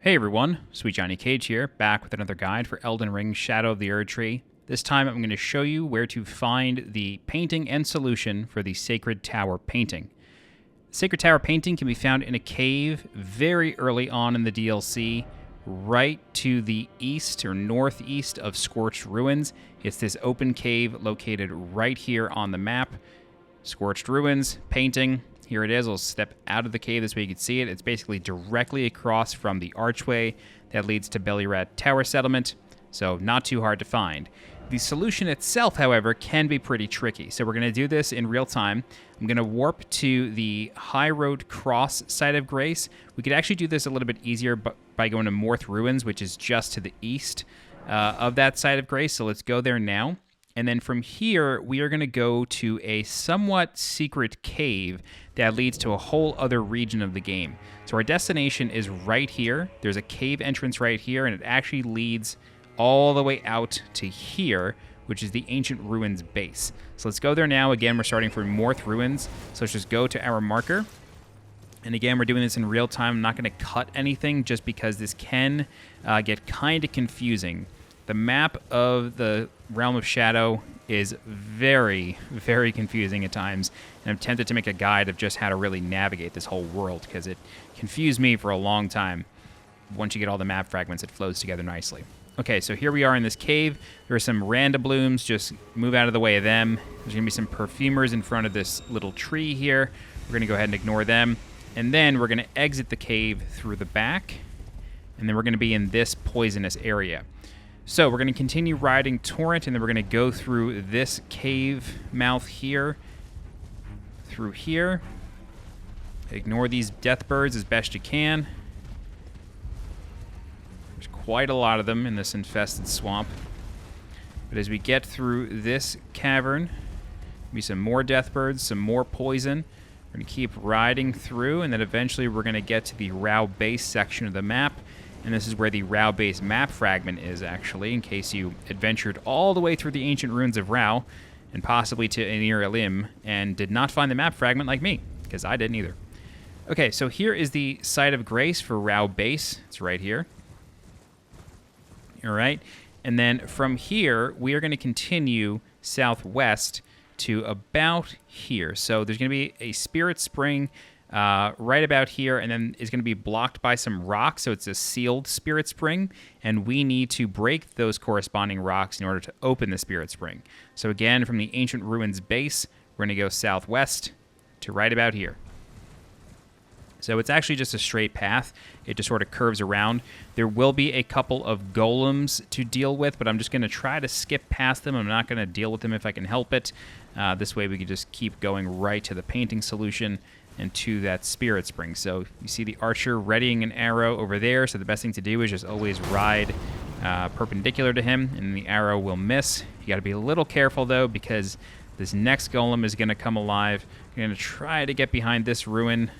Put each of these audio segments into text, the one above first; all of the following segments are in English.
Hey everyone, SweetJohnnyCage here, back with another guide for Elden Ring Shadow of the Erdtree. This time I'm going to show you where to find the painting and solution for the Sacred Tower painting. The Sacred Tower painting can be found in a cave very early on in the DLC, right to the east or northeast of Scorched Ruins. It's this open cave located right here on the map. Scorched Ruins, painting. Here it is. I'll step out of the cave this way you can see it. It's basically directly across from the archway that leads to Bellyrat Tower Settlement, so not too hard to find. The solution itself, however, can be pretty tricky, so we're going to do this in real time. I'm going to warp to the High Road Cross site of Grace. We could actually do this a little bit easier by going to Morth Ruins, which is just to the east of that site of Grace, so let's go there now. And then from here, we are going to go to a somewhat secret cave that leads to a whole other region of the game. So our destination is right here. There's a cave entrance right here, and it actually leads all the way out to here, which is the Ancient Ruins base. So let's go there now. Again, we're starting from Morth Ruins. So let's just go to our marker. And again, we're doing this in real time. I'm not going to cut anything just because this can get kind of confusing. The map of the Realm of Shadow is very, very confusing at times, and I'm tempted to make a guide of just how to really navigate this whole world, because it confused me for a long time. Once you get all the map fragments, it flows together nicely. Okay, so here we are in this cave. There are some randablooms. Just move out of the way of them. There's going to be some perfumers in front of this little tree here. We're going to go ahead and ignore them. And then we're going to exit the cave through the back, and then we're going to be in this poisonous area. So we're going to continue riding Torrent, and then we're going to go through this cave mouth here, through here. Ignore these death birds as best you can. There's quite a lot of them in this infested swamp. But as we get through this cavern, there'll be some more death birds, some more poison. We're going to keep riding through, and then eventually we're going to get to the Rao base section of the map. And this is where the Rao base map fragment is, actually, in case you adventured all the way through the ancient ruins of Rao and possibly to Anir Elim and did not find the map fragment like me, because I didn't either. Okay, so here is the site of Grace for Rao base. It's right here. All right. And then from here, we are going to continue southwest to about here. So there's going to be a spirit spring right about here, and then it's going to be blocked by some rocks, so it's a sealed spirit spring, and we need to break those corresponding rocks in order to open the spirit spring. So again, from the Ancient Ruins base, we're going to go southwest to right about here. So it's actually just a straight path. It just sort of curves around. There will be a couple of golems to deal with, but I'm just going to try to skip past them. I'm not going to deal with them if I can help it. This way we can just keep going right to the painting solution and to that spirit spring. So you see the archer readying an arrow over there, so the best thing to do is just always ride perpendicular to him, and the arrow will miss. You got to be a little careful, though, because this next golem is going to come alive. You're going to try to get behind this ruin.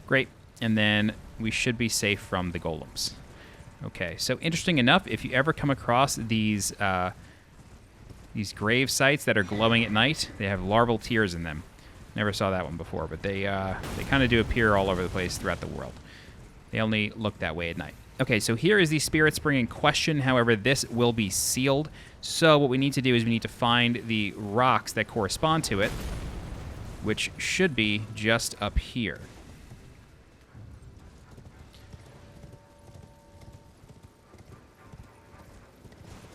Great. And then we should be safe from the golems. Okay, so interesting enough, if you ever come across these grave sites that are glowing at night, they have larval tears in them. Never saw that one before, but they kind of do appear all over the place throughout the world. They only look that way at night. Okay, so here is the spirit spring in question. However, this will be sealed. So what we need to do is we need to find the rocks that correspond to it, which should be just up here.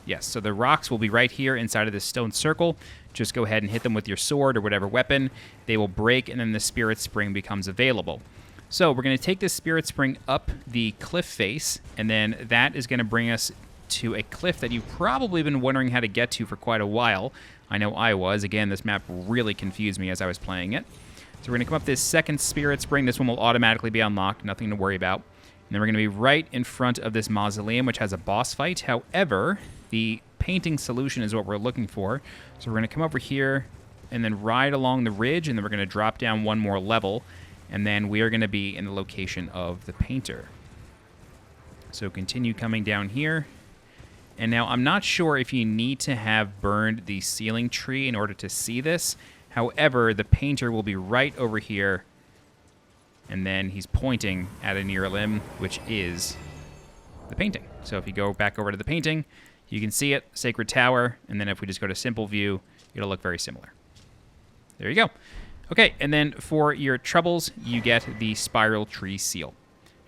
Yes, so the rocks will be right here inside of this stone circle. Just go ahead and hit them with your sword or whatever weapon. They will break, and then the spirit spring becomes available. So we're going to take this spirit spring up the cliff face, and then that is going to bring us to a cliff that you've probably been wondering how to get to for quite a while. I know I was. Again, this map really confused me as I was playing it. So we're going to come up this second spirit spring. This one will automatically be unlocked, nothing to worry about. And then we're going to be right in front of this mausoleum, which has a boss fight. However, the painting solution is what we're looking for. So we're going to come over here and then ride along the ridge, and then we're going to drop down one more level, and then we are going to be in the location of the painter. So continue coming down here. And now I'm not sure if you need to have burned the ceiling tree in order to see this. However, the painter will be right over here and then he's pointing at a near limb, which is the painting. So if you go back over to the painting, you can see it, Sacred Tower, and then if we just go to simple view, it'll look very similar. There you go. Okay, and then for your troubles, you get the Spiral Tree Seal.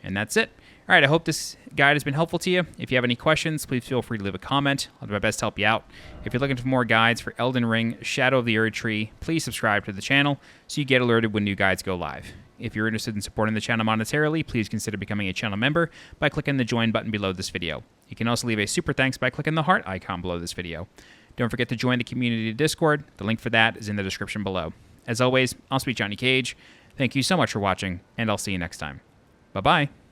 And that's it. All right, I hope this guide has been helpful to you. If you have any questions, please feel free to leave a comment. I'll do my best to help you out. If you're looking for more guides for Elden Ring, Shadow of the Erdtree, please subscribe to the channel so you get alerted when new guides go live. If you're interested in supporting the channel monetarily, please consider becoming a channel member by clicking the join button below this video. You can also leave a super thanks by clicking the heart icon below this video. Don't forget to join the community Discord. The link for that is in the description below. As always, I'm SweetJohnnyCage. Thank you so much for watching, and I'll see you next time. Bye-bye.